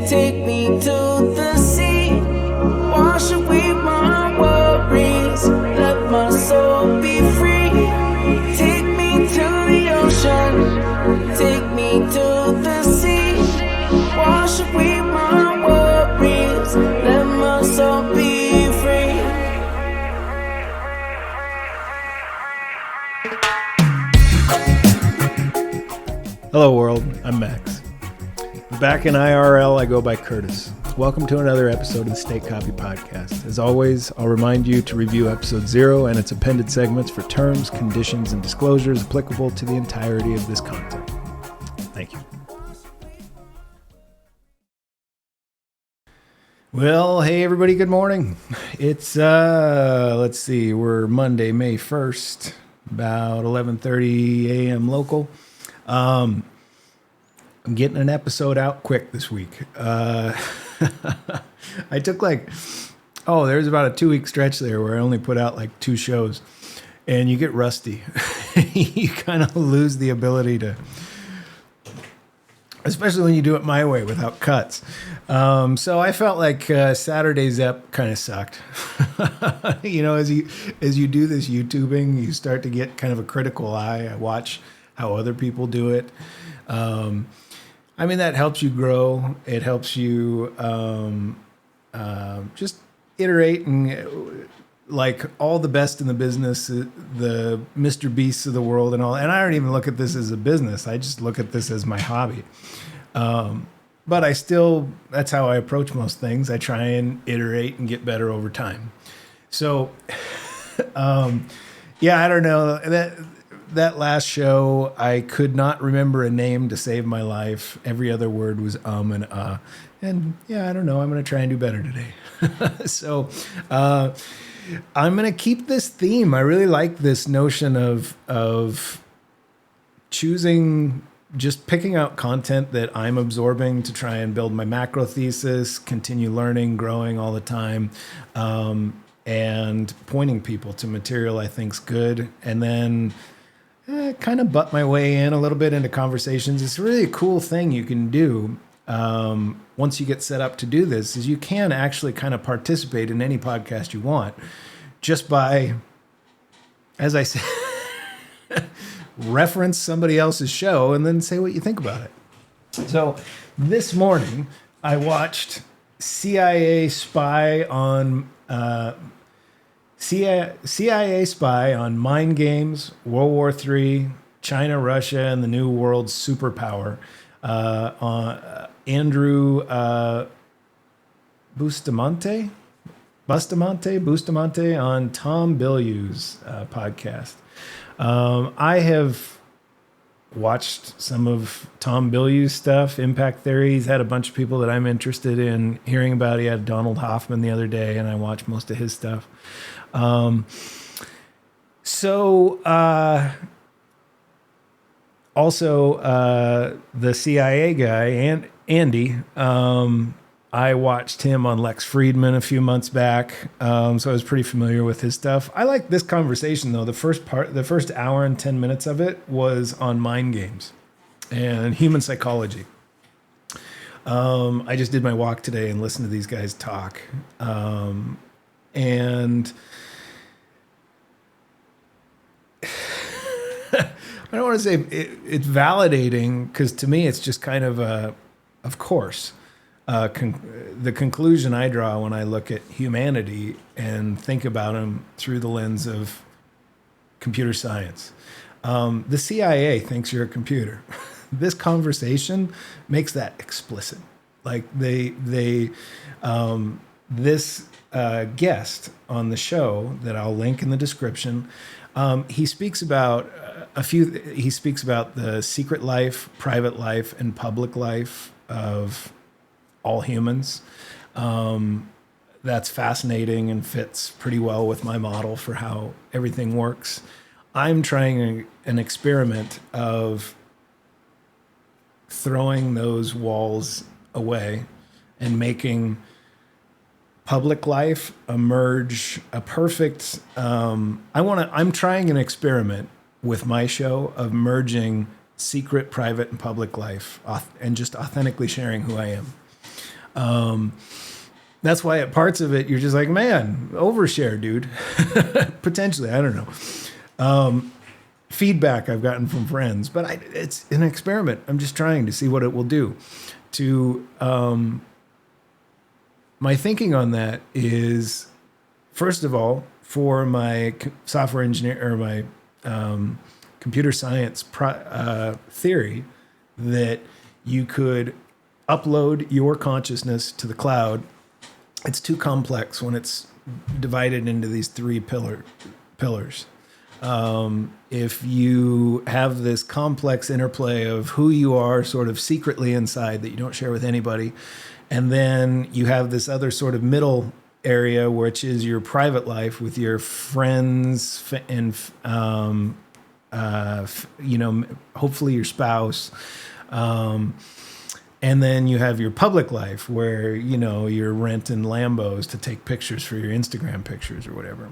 Take me to the sea, wash away my worries, let my soul be free. Take me to the ocean, take me to the sea, wash away my worries, let my soul be free. Hello world, I'm Max. Back in IRL, I go by Curtis. Welcome to another episode of the State Copy Podcast. As always, I'll remind you to review episode 0 and its appended segments for terms, conditions, and disclosures applicable to the entirety of this content. Thank you. Well, hey everybody, good morning. It's, let's see, we're Monday, May 1st, about 11:30 a.m. local. I'm getting an episode out quick this week. I took there's about a 2-week stretch there where I only put out like 2 shows, and you get rusty. You kind of lose the ability to, especially when you do it my way without cuts. So I felt like Saturday's ep kind of sucked. You know, as you do this YouTubing, you start to get kind of a critical eye. I watch how other people do it. I mean, that helps you grow. It helps you just iterate and like all the best in the business, the Mr. Beasts of the world and all. And I don't even look at this as a business. I just look at this as my hobby. But that's how I approach most things. I try and iterate and get better over time. So, yeah, I don't know. That last show, I could not remember a name to save my life. Every other word was and And yeah, I don't know. I'm going to try and do better today. So I'm going to keep this theme. I really like this notion of choosing, just picking out content that I'm absorbing to try and build my macro thesis, continue learning, growing all the time, and pointing people to material I think's good. And then kind of butt my way in a little bit into conversations. It's really a cool thing you can do once you get set up to do this, is you can actually kind of participate in any podcast you want just by, as I said, reference somebody else's show and then say what you think about it. So this morning I watched CIA Spy on Mind Games, World War III, China, Russia, and the New World Superpower on Andrew Bustamante on Tom Bilyeu's podcast. I have watched some of Tom Bilyeu's stuff, Impact Theory. He's had a bunch of people that I'm interested in hearing about. He had Donald Hoffman the other day, and I watched most of his stuff. Also, the CIA guy, Andy, I watched him on Lex Friedman a few months back, so I was pretty familiar with his stuff. I like this conversation, though. The first hour and 10 minutes of it was on mind games and human psychology. I just did my walk today and listened to these guys talk, and I don't want to say it's validating, because to me it's just kind of of course, the conclusion I draw when I look at humanity and think about them through the lens of computer science. The CIA thinks you're a computer. This conversation makes that explicit. Like this guest on the show that I'll link in the description, he speaks about the secret life, private life, and public life of all humans. That's fascinating and fits pretty well with my model for how everything works. I'm trying an experiment of throwing those walls away and making public life emerge a perfect, I'm trying an experiment with my show of merging secret, private, and public life and just authentically sharing who I am. That's why at parts of it, you're just like, man, overshare, dude. Potentially, I don't know. Feedback I've gotten from friends, but it's an experiment. I'm just trying to see what it will do. My thinking on that is, first of all, for my software engineer or my computer science theory, that you could upload your consciousness to the cloud. It's too complex when it's divided into these three pillars. If you have this complex interplay of who you are sort of secretly inside that you don't share with anybody, and then you have this other sort of middle area, which is your private life with your friends and, hopefully your spouse. And then you have your public life where, you're renting Lambos to take pictures for your Instagram pictures or whatever.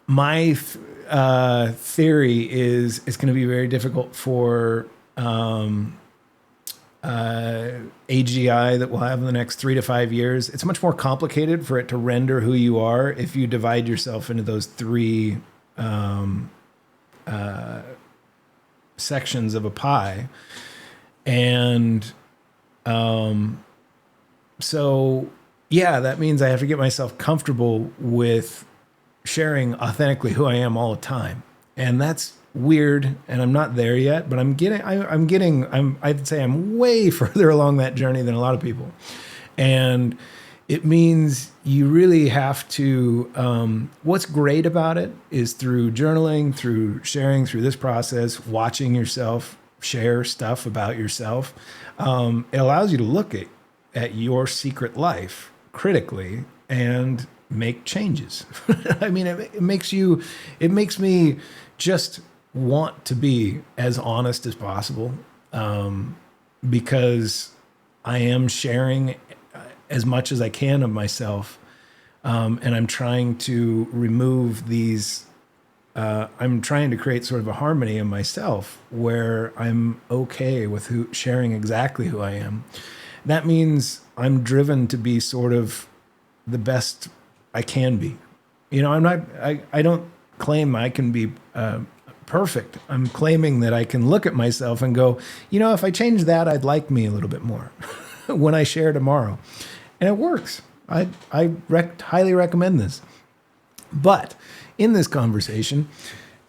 My theory is it's going to be very difficult for AGI that we'll have in the next 3 to 5 years. It's much more complicated for it to render who you are if you divide yourself into those three sections of a pie. And so, yeah, that means I have to get myself comfortable with sharing authentically who I am all the time. And that's weird, and I'm not there yet, but I'd say I'm way further along that journey than a lot of people. And it means you really have to, what's great about it is through journaling, through sharing, through this process, watching yourself share stuff about yourself, it allows you to look at your secret life critically and make changes. I mean, it makes me just want to be as honest as possible, because I am sharing as much as I can of myself, and I'm trying to remove these. I'm trying to create sort of a harmony in myself where I'm okay with sharing exactly who I am. That means I'm driven to be sort of the best I can be. I don't claim I can be perfect. I'm claiming that I can look at myself and go, if I change that, I'd like me a little bit more when I share tomorrow. And it works. I highly recommend this. But in this conversation,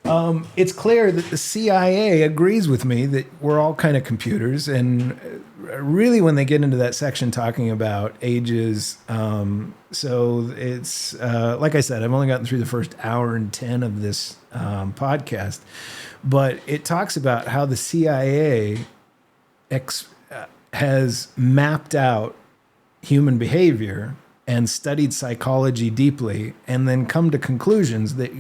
it's clear that the CIA agrees with me that we're all kind of computers. And really, when they get into that section talking about ages, so it's, like I said, I've only gotten through the first hour and 10 of this podcast, but it talks about how the CIA has mapped out human behavior and studied psychology deeply, and then come to conclusions that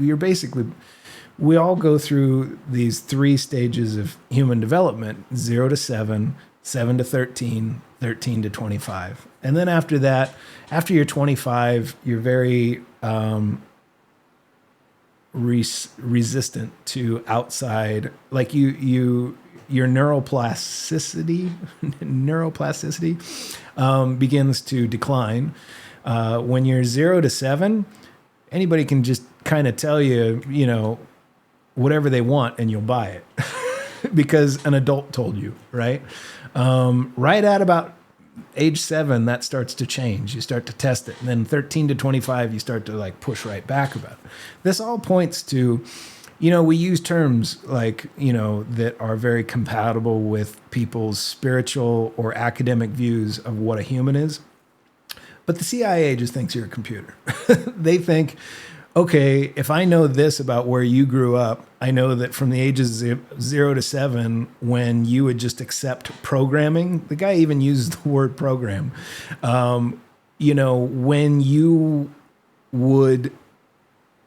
we all go through these 3 stages of human development: 0 to 7, 7 to 13, 13 to 25. And then after that, after you're 25, you're very resistant to outside, like your neuroplasticity begins to decline. When you're 0 to 7, anybody can just kind of tell you, whatever they want, and you'll buy it because an adult told you, right? Right at about age 7, that starts to change. You start to test it. And then 13 to 25, you start to push right back about it. This all points to, we use terms that are very compatible with people's spiritual or academic views of what a human is. But the CIA just thinks you're a computer. They think, okay, if I know this about where you grew up, I know that from the ages 0 to 7, when you would just accept programming, the guy even uses the word program, when you would,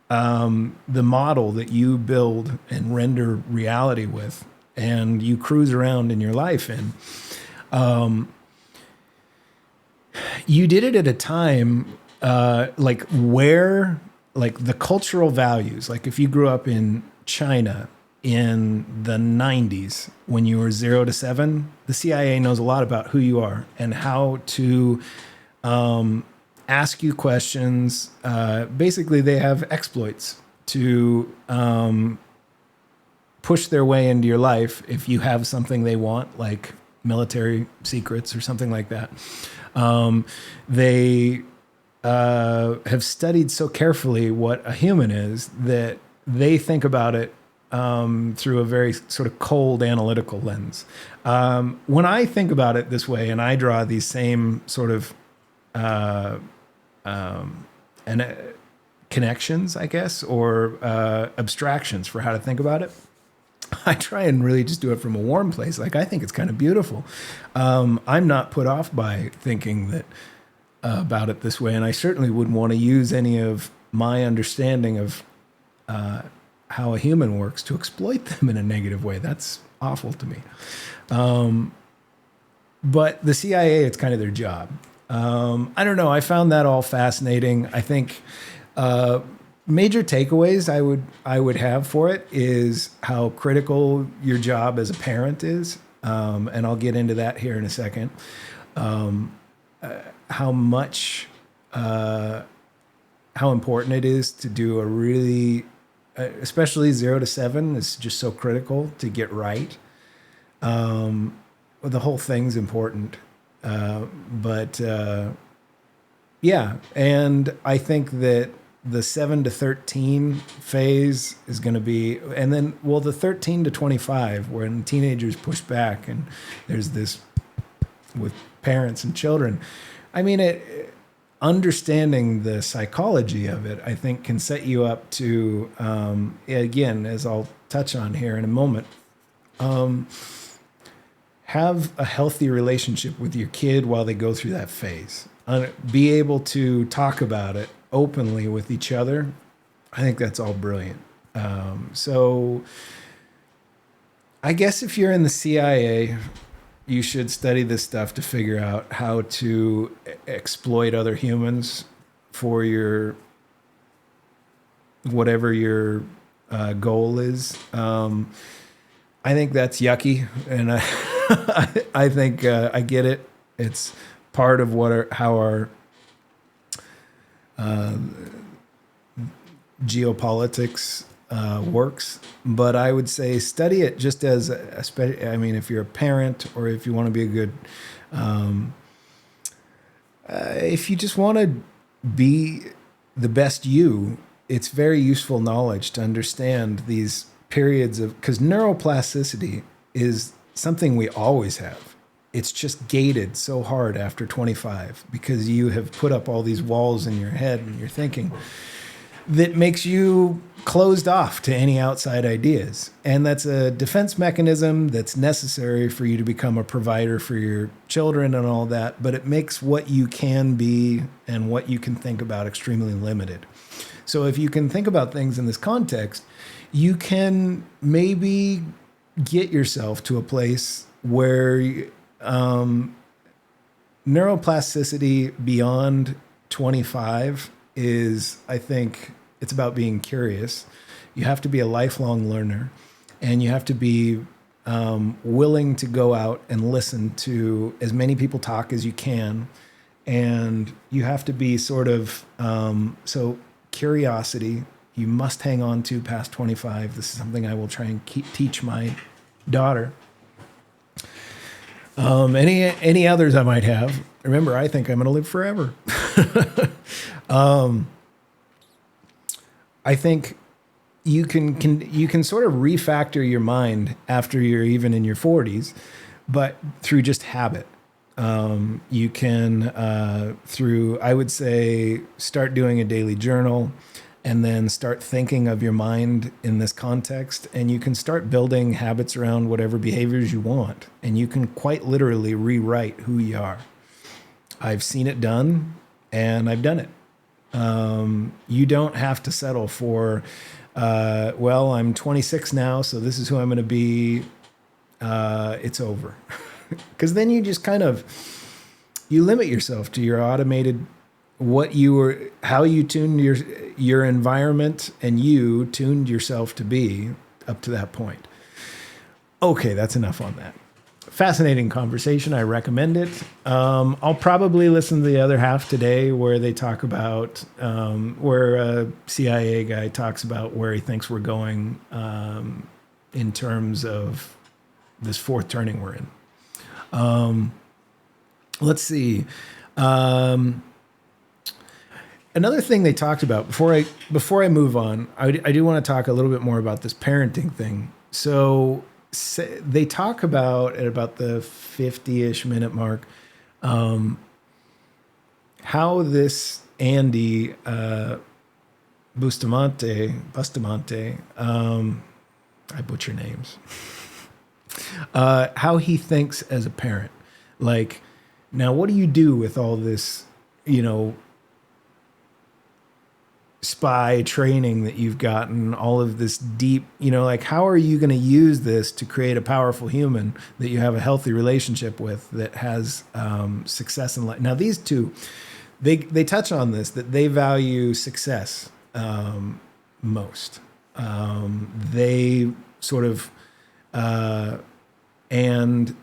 the model that you build and render reality with, and you cruise around in your life in, you did it at a time, where the cultural values, like if you grew up in China in the 90s when you were 0 to 7, the CIA knows a lot about who you are and how to ask you questions. Basically, they have exploits to push their way into your life if you have something they want, like military secrets or something like that. They have studied so carefully what a human is that they think about it through a very sort of cold analytical lens. When I think about it this way, and I draw these same sort of connections, I guess, or abstractions for how to think about it, I try and really just do it from a warm place. Like, I think it's kind of beautiful. I'm not put off by thinking that about it this way, and I certainly wouldn't want to use any of my understanding of how a human works to exploit them in a negative way. That's awful to me. But the CIA, it's kind of their job. I don't know. I found that all fascinating. I think major takeaways I would have for it is how critical your job as a parent is, and I'll get into that here in a second. How much, how important it is to do a really, especially 0 to 7 is just so critical to get right. The whole thing's important. But yeah, and I think that the 7 to 13 phase is going to be, and then, well, the 13 to 25, when teenagers push back and there's this with parents and children. I mean, understanding the psychology of it, I think, can set you up to, again, as I'll touch on here in a moment, have a healthy relationship with your kid while they go through that phase. Be able to talk about it openly with each other. I think that's all brilliant. So I guess if you're in the CIA, you should study this stuff to figure out how to exploit other humans for your, whatever your goal is. I think that's yucky, and I think I get it. It's part of how our geopolitics works. But I would say study it just as, I mean, if you're a parent or if you want to be a good, if you just want to be the best you, it's very useful knowledge to understand these periods of, because neuroplasticity is something we always have. It's just gated so hard after 25 because you have put up all these walls in your head and your thinking that makes you closed off to any outside ideas. And that's a defense mechanism that's necessary for you to become a provider for your children and all that, but it makes what you can be and what you can think about extremely limited. So if you can think about things in this context, you can maybe get yourself to a place where neuroplasticity beyond 25 is, I think, it's about being curious. You have to be a lifelong learner, and you have to be willing to go out and listen to as many people talk as you can. And you have to be sort of, so curiosity, you must hang on to past 25. This is something I will try and teach my daughter. Any others I might have. Remember, I think I'm going to live forever. I think you can sort of refactor your mind after you're even in your 40s, but through just habit. You can, through, I would say, start doing a daily journal and then start thinking of your mind in this context. And you can start building habits around whatever behaviors you want. And you can quite literally rewrite who you are. I've seen it done, and I've done it. You don't have to settle for, well, I'm 26 now, so this is who I'm going to be. It's over. Because then you just kind of, you limit yourself to your automated, how you tuned your environment and you tuned yourself to be. up to that point. Okay, that's enough on that. Fascinating conversation. I recommend it. I'll probably listen to the other half today where they talk about, where a CIA guy talks about where he thinks we're going in terms of this fourth turning we're in. Let's see. Another thing they talked about before I move on, I do want to talk a little bit more about this parenting thing. So they talk about at about the 50-ish minute mark how this Andy Bustamante, I butcher names, how he thinks as a parent. Like, now what do you do with all this, spy training that you've gotten, all of this deep, like, how are you going to use this to create a powerful human that you have a healthy relationship with that has success in life? Now, these two, they touch on this, that they value success most. They sort of, and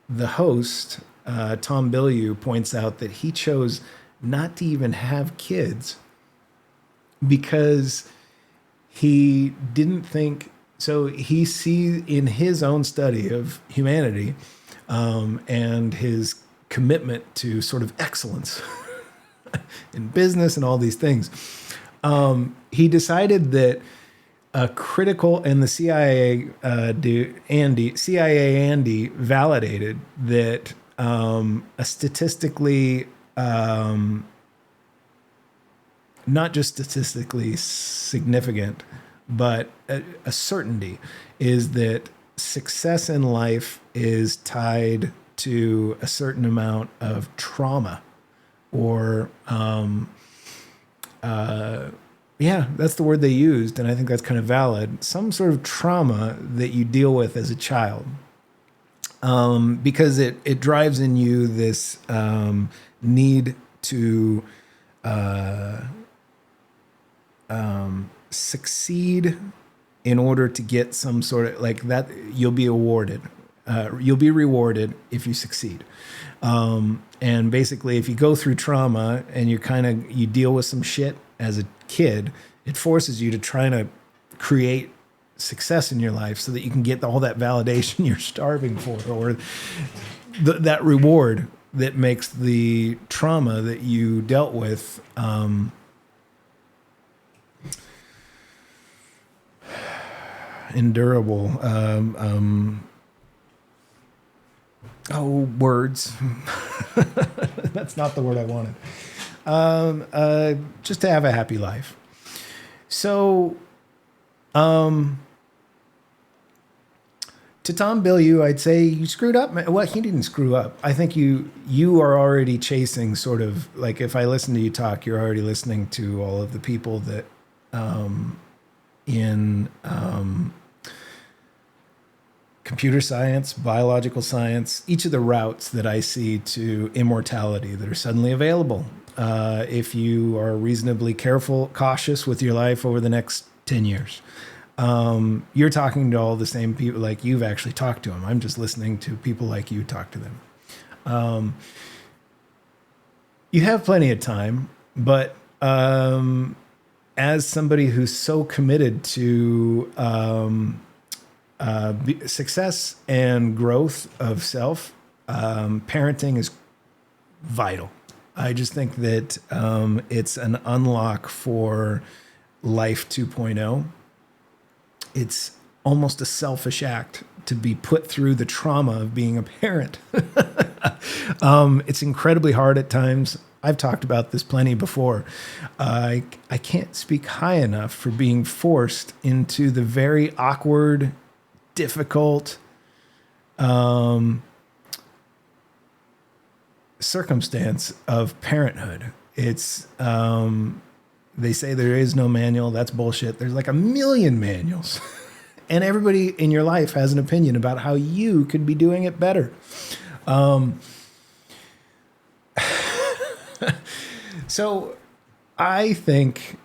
the host, Tom Bilyeu, points out that he chose not to even have kids because he didn't think, so he sees in his own study of humanity and his commitment to sort of excellence in business and all these things, he decided that a critical, and the CIA Andy validated that a statistically, not just statistically significant, but a certainty is that success in life is tied to a certain amount of trauma or, yeah, that's the word they used, and I think that's kind of valid. Some sort of trauma that you deal with as a child. Because it drives in you this need to succeed in order to get some sort of, like, that you'll be awarded. You'll be rewarded if you succeed. And basically, if you go through trauma and you deal with some shit as a kid, it forces you to try to create success in your life so that you can get all that validation you're starving for, or that reward that makes the trauma that you dealt with endurable. Words. That's not the word I wanted. Just to have a happy life. So, to Tom Bilyeu, I'd say you screwed up. Well, he didn't screw up. I think you are already chasing sort of, like, if I listen to you talk, you're already listening to all of the people that in computer science, biological science, each of the routes that I see to immortality that are suddenly available. If you are reasonably cautious with your life over the next 10 years. You're talking to all the same people, like you've actually talked to them. I'm just listening to people like you talk to them. You have plenty of time, but as somebody who's so committed to success and growth of self, parenting is vital. I just think that it's an unlock for life 2.0. It's almost a selfish act to be put through the trauma of being a parent. It's incredibly hard at times. I've talked about this plenty before. I can't speak high enough for being forced into the very awkward, difficult circumstance of parenthood. It's they say there is no manual. That's bullshit. There's like a million manuals. And everybody in your life has an opinion about how you could be doing it better. So I think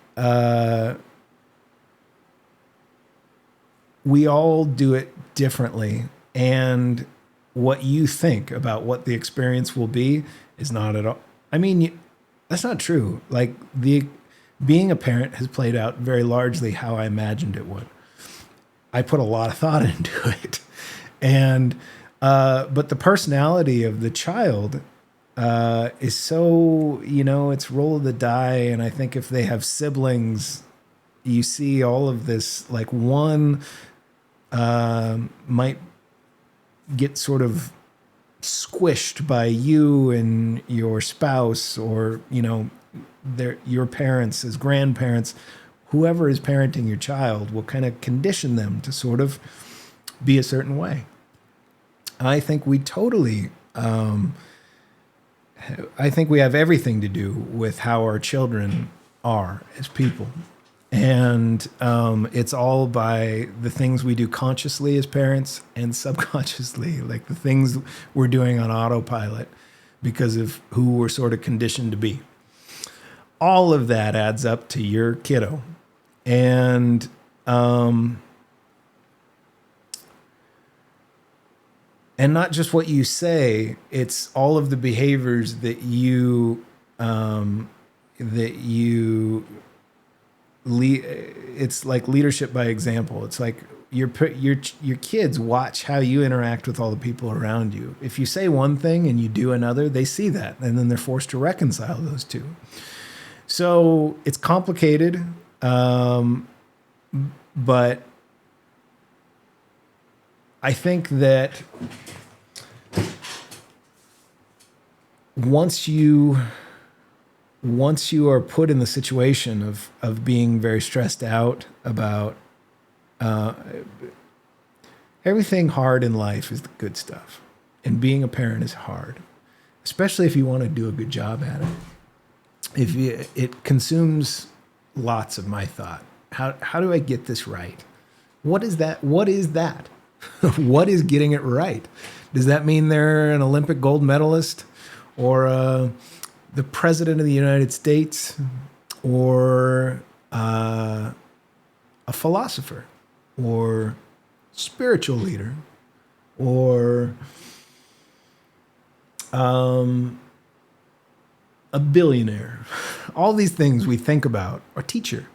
we all do it differently. And what you think about what the experience will be is not at all. I mean, that's not true. Like being a parent has played out very largely how I imagined it would. I put a lot of thought into it. And, but the personality of the child is so, it's roll of the die. And I think if they have siblings, you see all of this, like one might get sort of squished by you and your spouse, or, your parents as grandparents. Whoever is parenting your child will kind of condition them to sort of be a certain way. I think we totally, I think we have everything to do with how our children are as people. And it's all by the things we do consciously as parents and subconsciously, like the things we're doing on autopilot because of who we're sort of conditioned to be. All of that adds up to your kiddo. And not just what you say, it's all of the behaviors that you it's like leadership by example. It's like your kids watch how you interact with all the people around you. If you say one thing and you do another, they see that, and then they're forced to reconcile those two. So it's complicated, but I think that once you are put in the situation of being very stressed out about everything hard in life is the good stuff. And being a parent is hard, especially if you want to do a good job at it. It consumes lots of my thought. How do I get this right? What is that? What is that? What is getting it right? Does that mean they're an Olympic gold medalist, or the president of the United States, or a philosopher, or spiritual leader, or a billionaire? All these things we think about, or teacher.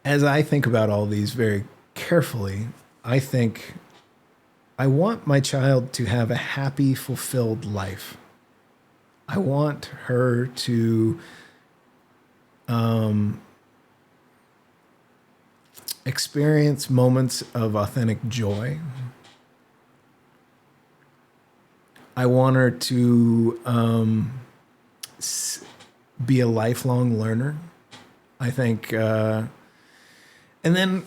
As I think about all these very carefully, I think I want my child to have a happy, fulfilled life. I want her to experience moments of authentic joy. I want her to be a lifelong learner. I think, and then,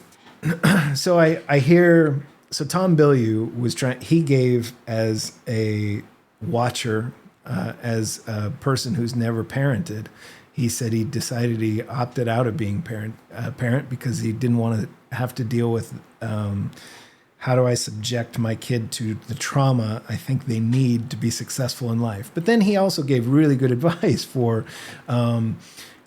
so I hear, so Tom Bilyeu was he gave as a watcher, as a person who's never parented, he said he decided he opted out of being a parent because he didn't want to have to deal with, how do I subject my kid to the trauma I think they need to be successful in life? But then he also gave really good advice for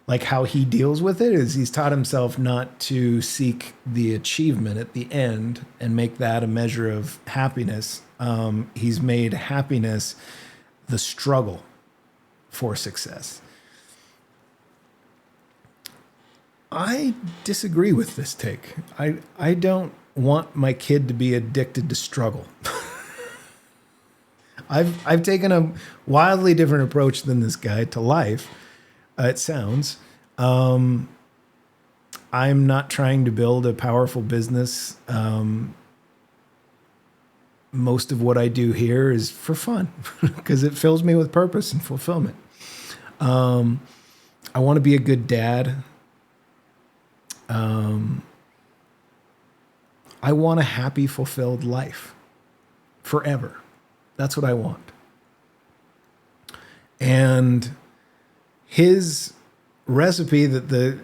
like how he deals with it. Is he's taught himself not to seek the achievement at the end and make that a measure of happiness. He's made happiness the struggle for success. I disagree with this take. I don't want my kid to be addicted to struggle. I've taken a wildly different approach than this guy to life. It sounds. I'm not trying to build a powerful business. Most of what I do here is for fun because it fills me with purpose and fulfillment. I want to be a good dad. I want a happy, fulfilled life forever. That's what I want. And his recipe that the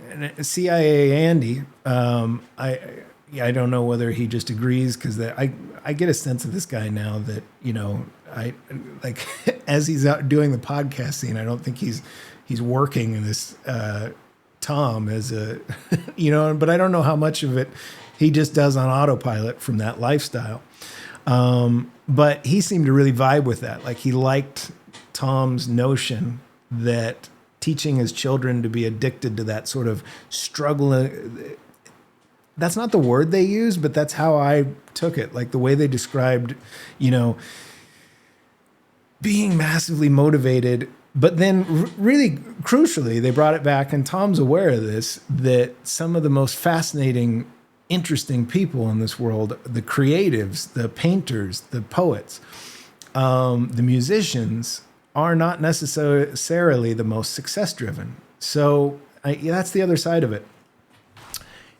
CIA Andy, I don't know whether he just agrees, because I get a sense of this guy now that, I like as he's out doing the podcast scene, I don't think he's he's working in this Tom as a, but I don't know how much of it he just does on autopilot from that lifestyle. But he seemed to really vibe with that. Like he liked Tom's notion that teaching his children to be addicted to that sort of struggle. That's not the word they use, but that's how I took it. Like the way they described, being massively motivated, but then really crucially, they brought it back, and Tom's aware of this, that some of the most fascinating, interesting people in this world, the creatives, the painters, the poets, the musicians, are not necessarily the most success-driven. So that's the other side of it.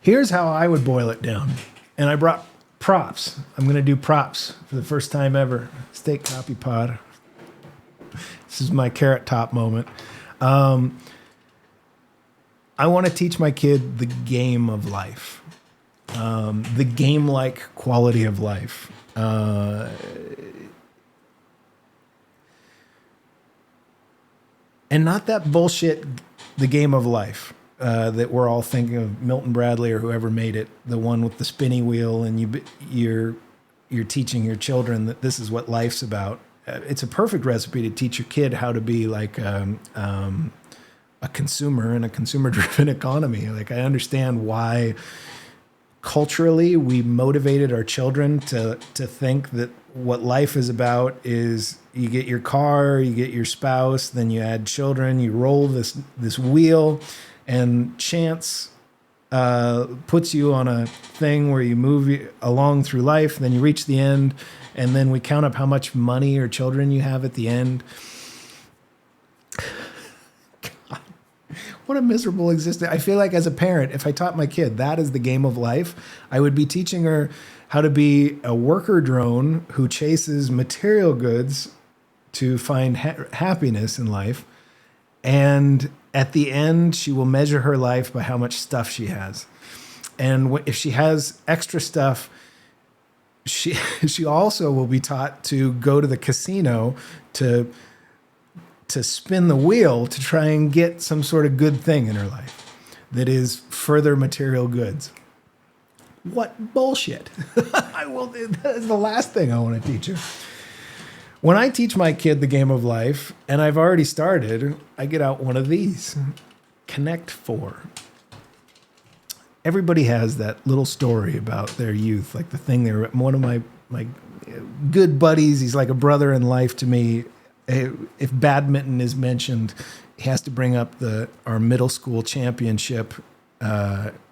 Here's how I would boil it down. And I brought props. I'm going to do props for the first time ever. Steak Copy Pod. This is my Carrot Top moment. I want to teach my kid the game of life. The game-like quality of life. And not that bullshit, the game of life that we're all thinking of, Milton Bradley or whoever made it, the one with the spinny wheel, and you're teaching your children that this is what life's about. It's a perfect recipe to teach your kid how to be like a consumer in a consumer-driven economy. Like I understand why culturally we motivated our children to think that what life is about is you get your car, you get your spouse, then you add children, you roll this wheel, and chance puts you on a thing where you move along through life, then you reach the end, and then we count up how much money or children you have at the end. God, what a miserable existence. I feel like as a parent, if I taught my kid that is the game of life, I would be teaching her how to be a worker drone who chases material goods to find happiness in life. And at the end, she will measure her life by how much stuff she has. And if she has extra stuff, she also will be taught to go to the casino to spin the wheel to try and get some sort of good thing in her life that is further material goods. What bullshit. That is the last thing I want to teach her. When I teach my kid the game of life, and I've already started, I get out one of these. Connect 4. Everybody has that little story about their youth, like the thing they were. One of my good buddies, he's like a brother in life to me. If badminton is mentioned, he has to bring up our middle school championship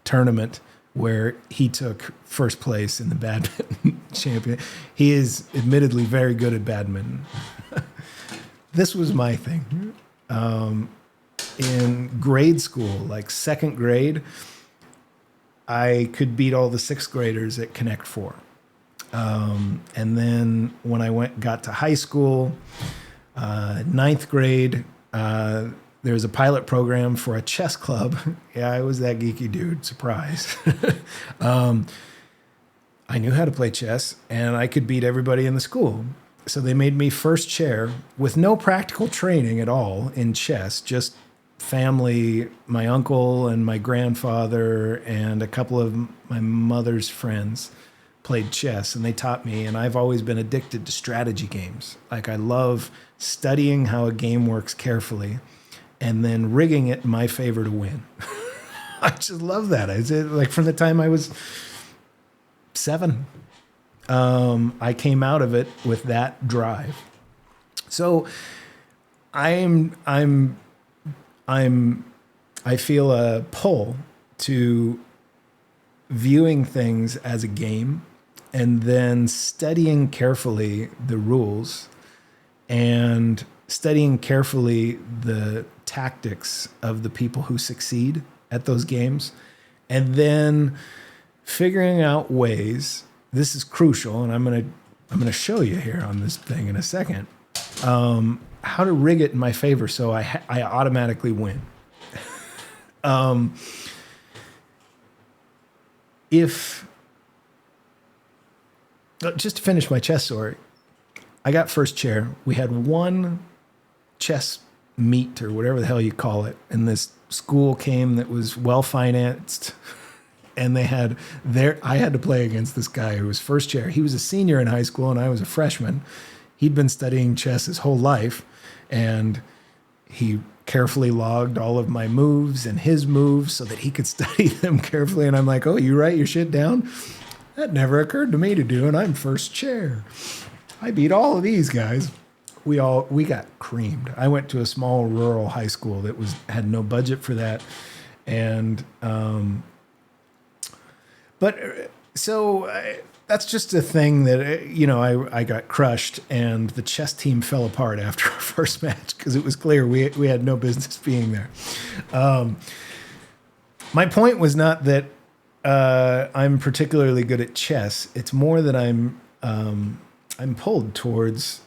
tournament where he took first place in the badminton champion. He is admittedly very good at badminton. This was my thing. In grade school, like second grade, I could beat all the sixth graders at Connect 4. And then when I got to high school, ninth grade, there was a pilot program for a chess club. Yeah, I was that geeky dude. Surprise. I knew how to play chess, and I could beat everybody in the school. So they made me first chair with no practical training at all in chess, just family, my uncle and my grandfather and a couple of my mother's friends played chess, and they taught me, and I've always been addicted to strategy games. Like I love studying how a game works carefully and then rigging it in my favor to win. I just love that. Like from the time I was 7, I came out of it with that drive. So I feel a pull to viewing things as a game and then studying carefully the rules and studying carefully the tactics of the people who succeed at those games, and then figuring out ways. This is crucial, and I'm gonna show you here on this thing in a second, how to rig it in my favor so I automatically win. Just to finish my chess story, I got first chair. We had one chess meet or whatever the hell you call it. And this school came that was well financed. And they had I had to play against this guy who was first chair. He was a senior in high school and I was a freshman. He'd been studying chess his whole life, and he carefully logged all of my moves and his moves so that he could study them carefully. And I'm like, oh, you write your shit down? That never occurred to me to do, and I'm first chair. I beat all of these guys. We got creamed. I went to a small rural high school that had no budget for that. And that's just a thing that, you know, I got crushed, and the chess team fell apart after our first match because it was clear we had no business being there. My point was not that I'm particularly good at chess. It's more that I'm pulled towards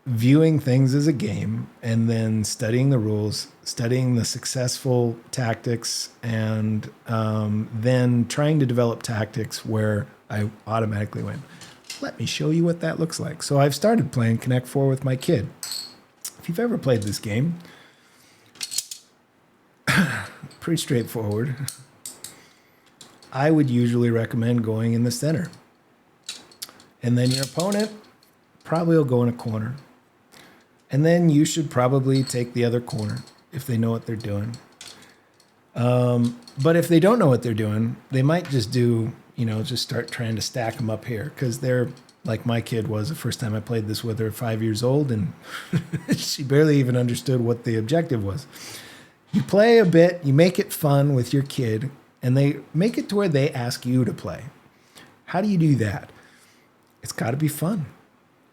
viewing things as a game and then studying the rules, studying the successful tactics, and then trying to develop tactics where I automatically win. Let me show you what that looks like. So I've started playing Connect 4 with my kid. If you've ever played this game, pretty straightforward. I would usually recommend going in the center. And then your opponent probably will go in a corner. And then you should probably take the other corner if they know what they're doing. But if they don't know what they're doing, they might just just start trying to stack them up here, because they're like my kid was the first time I played this with her, 5 years old, and she barely even understood what the objective was. You play a bit, you make it fun with your kid, and they make it to where they ask you to play. How do you do that? It's got to be fun.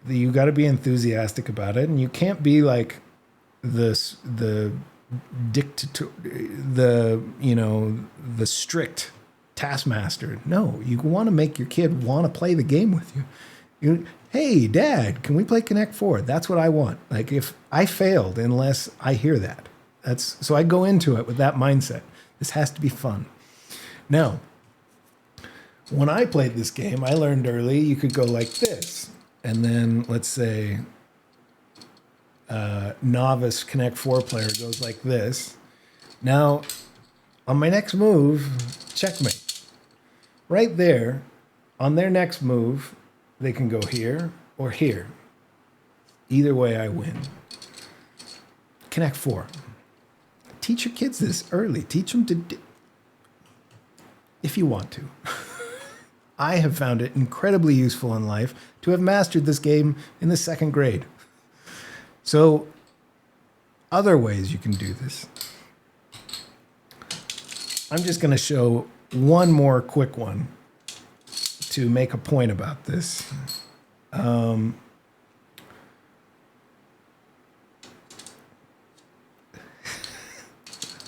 You got to be enthusiastic about it, and you can't be like the dictator, the strict taskmaster. No, you want to make your kid want to play the game with you. Hey, Dad, can we play Connect 4? That's what I want. Like, if I failed unless I hear that. So I go into it with that mindset. This has to be fun. Now, when I played this game, I learned early you could go like this. And then, let's say, novice Connect 4 player goes like this. Now, on my next move, checkmate. Right there, on their next move, they can go here or here. Either way, I win. Connect 4. Teach your kids this early. Teach them to, if you want to. I have found it incredibly useful in life to have mastered this game in the 2nd grade. So, other ways you can do this. I'm just going to show one more quick one to make a point about this.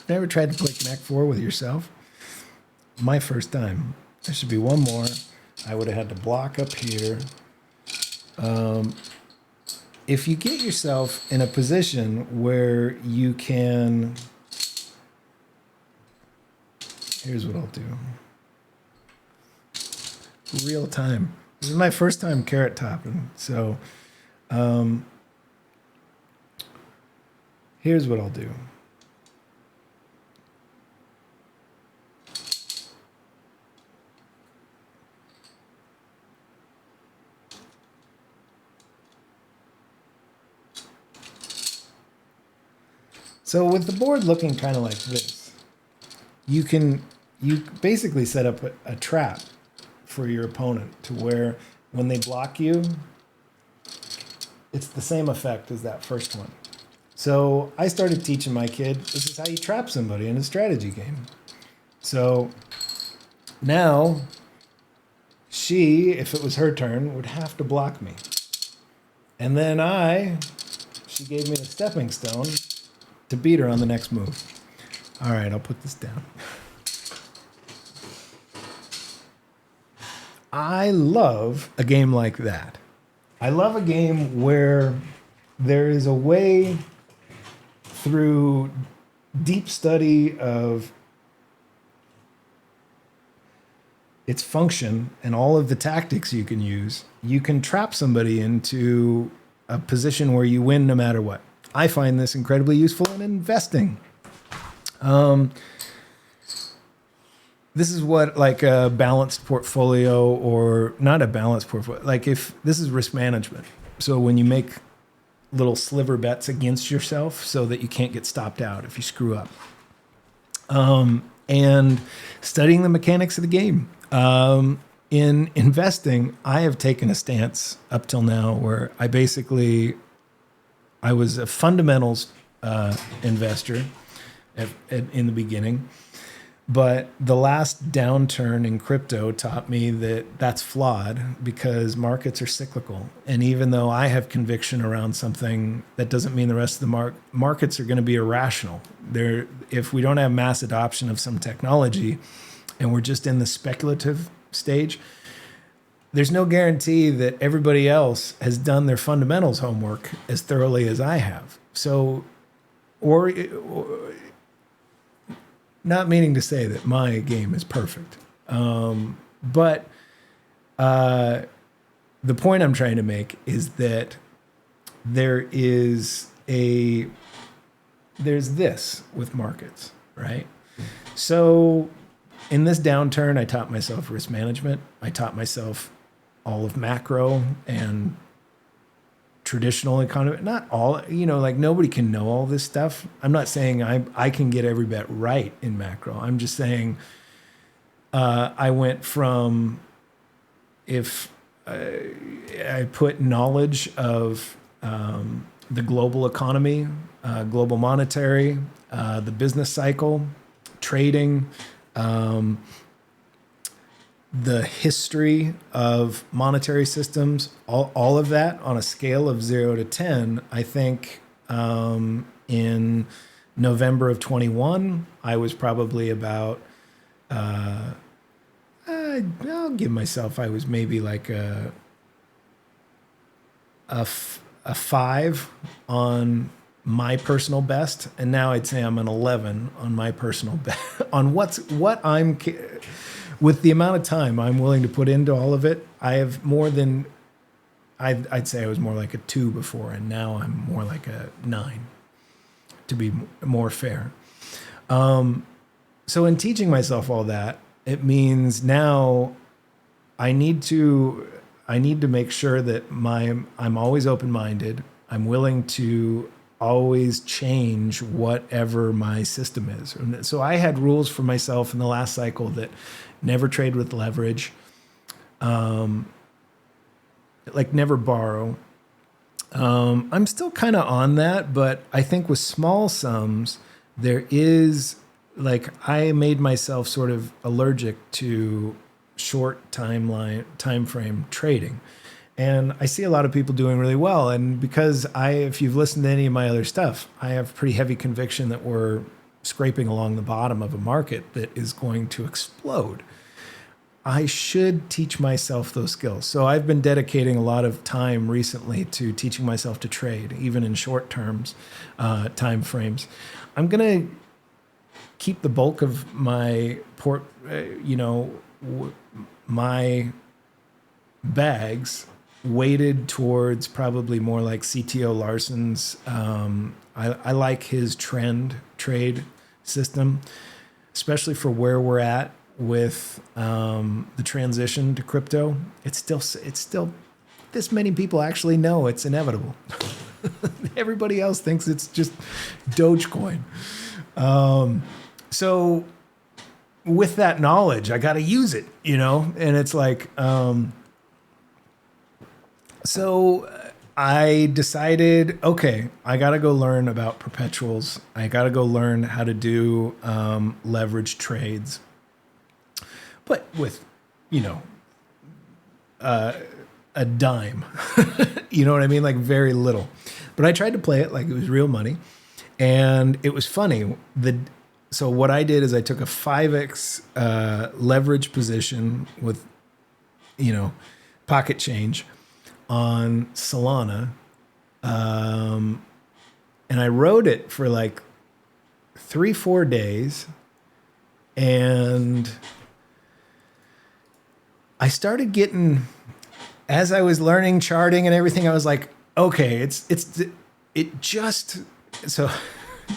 Never tried to play Connect 4 with yourself? My first time. There should be one more. I would have had to block up here. If you get yourself in a position where you can... Here's what I'll do. Real time. This is my first time carrot topping. So here's what I'll do. So with the board looking kind of like this, you basically set up a trap for your opponent to where when they block you, it's the same effect as that first one. So I started teaching my kid, this is how you trap somebody in a strategy game. So now she, if it was her turn, would have to block me. And then she gave me a stepping stone to beat her on the next move. All right, I'll put this down. I love a game like that. I love a game where there is a way through deep study of its function and all of the tactics you can use, you can trap somebody into a position where you win no matter what. I find this incredibly useful in investing. This is what like a balanced portfolio, or not a balanced portfolio, like if this is risk management. So when you make little sliver bets against yourself so that you can't get stopped out if you screw up. And studying the mechanics of the game. In investing, I have taken a stance up till now where I was a fundamentals investor in the beginning. But the last downturn in crypto taught me that that's flawed because markets are cyclical. And even though I have conviction around something, that doesn't mean the rest of the markets are going to be irrational. If we don't have mass adoption of some technology and we're just in the speculative stage, there's no guarantee that everybody else has done their fundamentals homework as thoroughly as I have. So, or not meaning to say that my game is perfect. But the point I'm trying to make is that there's this with markets, right? So in this downturn, I taught myself risk management. I taught myself all of macro and traditional economy. Not all, like nobody can know all this stuff. I'm not saying I can get every bet right in macro. I'm just saying I went from, if I put knowledge of the global economy, global monetary, the business cycle, trading, the history of monetary systems, all of that on a scale of 0 to 10, I think in November of 21, I was probably about, I'll give myself, I was maybe like a 5 on my personal best. And now I'd say I'm an 11 on my personal best, on with the amount of time I'm willing to put into all of it. I have more than, I'd say I was more like a 2 before, and now I'm more like a 9, to be more fair. So in teaching myself all that, it means now I need to make sure that I'm always open-minded. I'm willing to always change whatever my system is. And so I had rules for myself in the last cycle that never trade with leverage, like never borrow. I'm still kind of on that, but I think with small sums, there is, like, I made myself sort of allergic to short time frame trading. And I see a lot of people doing really well. And because if you've listened to any of my other stuff, I have pretty heavy conviction that we're scraping along the bottom of a market that is going to explode. I should teach myself those skills. So I've been dedicating a lot of time recently to teaching myself to trade, even in short terms, time frames. I'm going to keep the bulk of my my bags weighted towards probably more like CTO Larson's. I like his trend trade system, especially for where we're at with the transition to crypto. It's still this many people actually know it's inevitable. Everybody else thinks it's just Dogecoin. So with that knowledge, I got to use it, and it's like, so I decided, okay, I got to go learn about perpetuals. I got to go learn how to do leverage trades, but with, a dime, you know what I mean? Like very little, but I tried to play it like it was real money, and it was funny. So what I did is I took a 5x leverage position with, pocket change on Solana, and I rode it for like 3-4 days, and I started getting, as I was learning charting and everything, I was like, Okay, it just so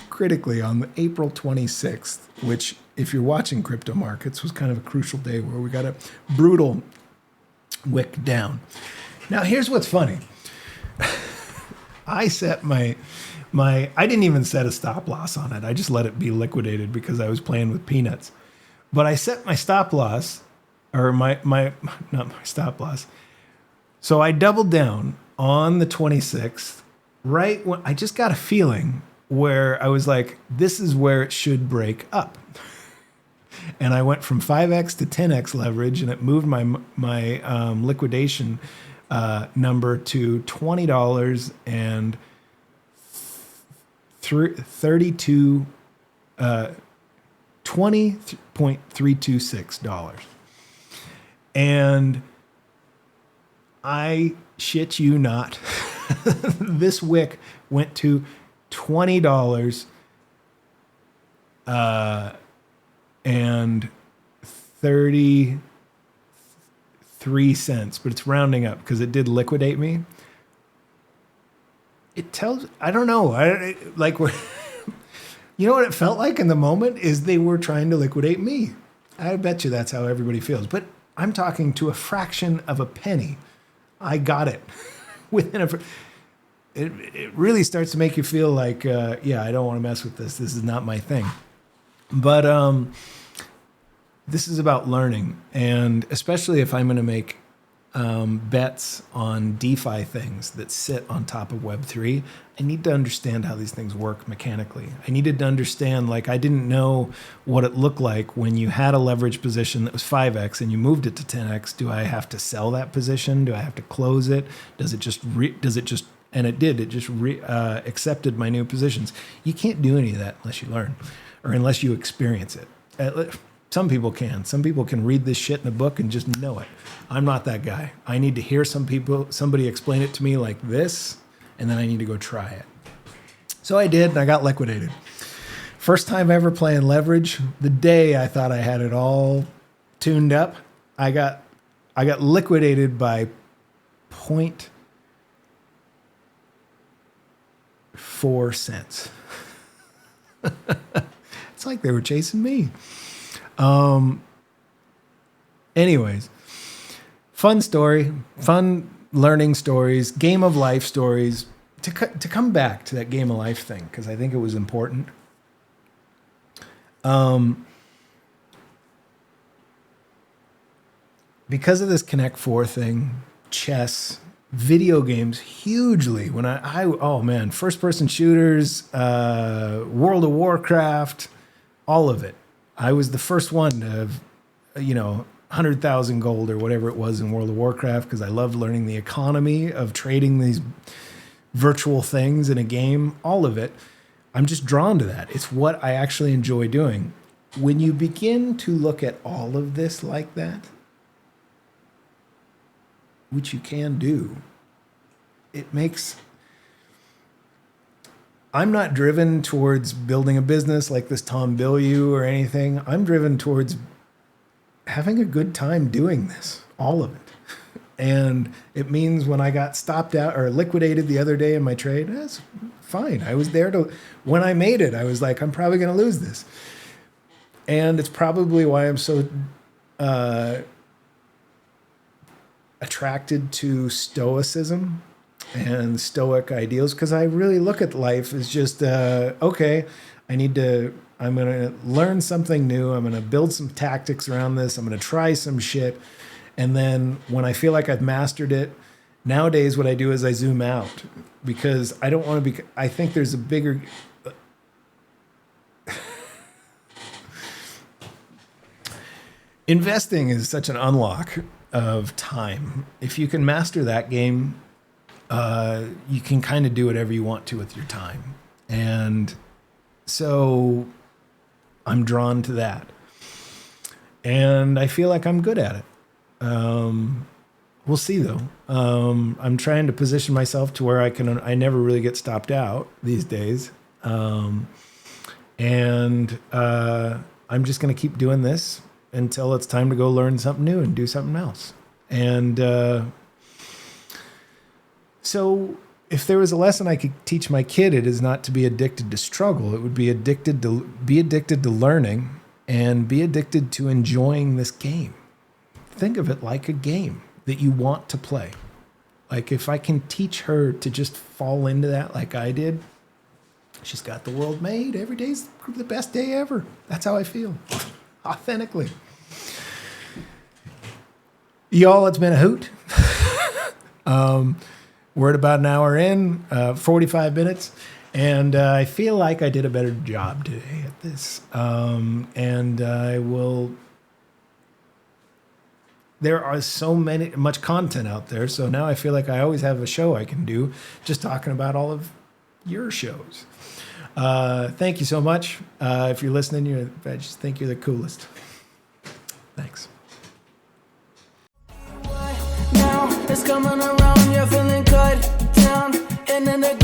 critically on April 26th, which if you're watching crypto markets was kind of a crucial day where we got a brutal wick down. Now here's what's funny. I set my I didn't even set a stop loss on it. I just let it be liquidated because I was playing with peanuts. But I set my stop loss, or my not my stop loss. So I doubled down on the 26th, right when I just got a feeling where I was like, this is where it should break up. And I went from 5x to 10x leverage, and it moved my liquidation number to $20 and 20.326. And I shit you not, this wick went to $20 and 33 cents, but it's rounding up because it did liquidate me. It tells, I don't know, like, you know what it felt like in the moment is they were trying to liquidate me. I bet you that's how everybody feels. But I'm talking to a fraction of a penny. I got it within a. It really starts to make you feel like, yeah, I don't want to mess with this. This is not my thing. But this is about learning, and especially if I'm going to make bets on DeFi things that sit on top of Web3, I need to understand how these things work mechanically. I needed to understand, like, I didn't know what it looked like when you had a leverage position that was 5x and you moved it to 10x. Do I have to sell that position? Do I have to close it? Does it just, and it did, it just accepted my new positions. You can't do any of that unless you learn or unless you experience it. Some people can. Some people can read this shit in a book and just know it. I'm not that guy. I need to hear somebody explain it to me like this, and then I need to go try it. So I did, and I got liquidated. First time ever playing leverage. The day I thought I had it all tuned up, I got liquidated by 0.4 cents. It's like they were chasing me. Anyways, fun story, fun learning stories, game of life stories. To come back to that game of life thing, because I think it was important. Because of this Connect 4 thing, chess, video games, hugely. When oh man, first person shooters, World of Warcraft, all of it. I was the first one to have, 100,000 gold or whatever it was in World of Warcraft because I loved learning the economy of trading these virtual things in a game, all of it. I'm just drawn to that. It's what I actually enjoy doing. When you begin to look at all of this like that, which you can do, it makes... I'm not driven towards building a business like this Tom Bilyeu or anything. I'm driven towards having a good time doing this, all of it. And it means when I got stopped out or liquidated the other day in my trade, that's fine. I was there when I made it, I was like, I'm probably going to lose this. And it's probably why I'm so attracted to stoicism and stoic ideals, because I really look at life as just, okay, I'm going to learn something new. I'm going to build some tactics around this. I'm going to try some shit. And then when I feel like I've mastered it, nowadays what I do is I zoom out, because I don't want to be, I think there's a bigger, investing is such an unlock of time. If you can master that game, you can kind of do whatever you want to with your time. And so I'm drawn to that. And I feel like I'm good at it. We'll see though. I'm trying to position myself to where I never really get stopped out these days. I'm just going to keep doing this until it's time to go learn something new and do something else. And, so if there was a lesson I could teach my kid, it is not to be addicted to struggle. It would be addicted to learning and be addicted to enjoying this game. Think of it like a game that you want to play. Like if I can teach her to just fall into that like I did, she's got the world made. Every day's the best day ever. That's how I feel, authentically. Y'all, it's been a hoot. We're at about an hour in, 45 minutes, and I feel like I did a better job today at this. And I will... There are so much content out there, so now I feel like I always have a show I can do just talking about all of your shows. Thank you so much. If you're listening, I just think you're the coolest. Thanks. Now it's coming around, you're feeling cut down, and then the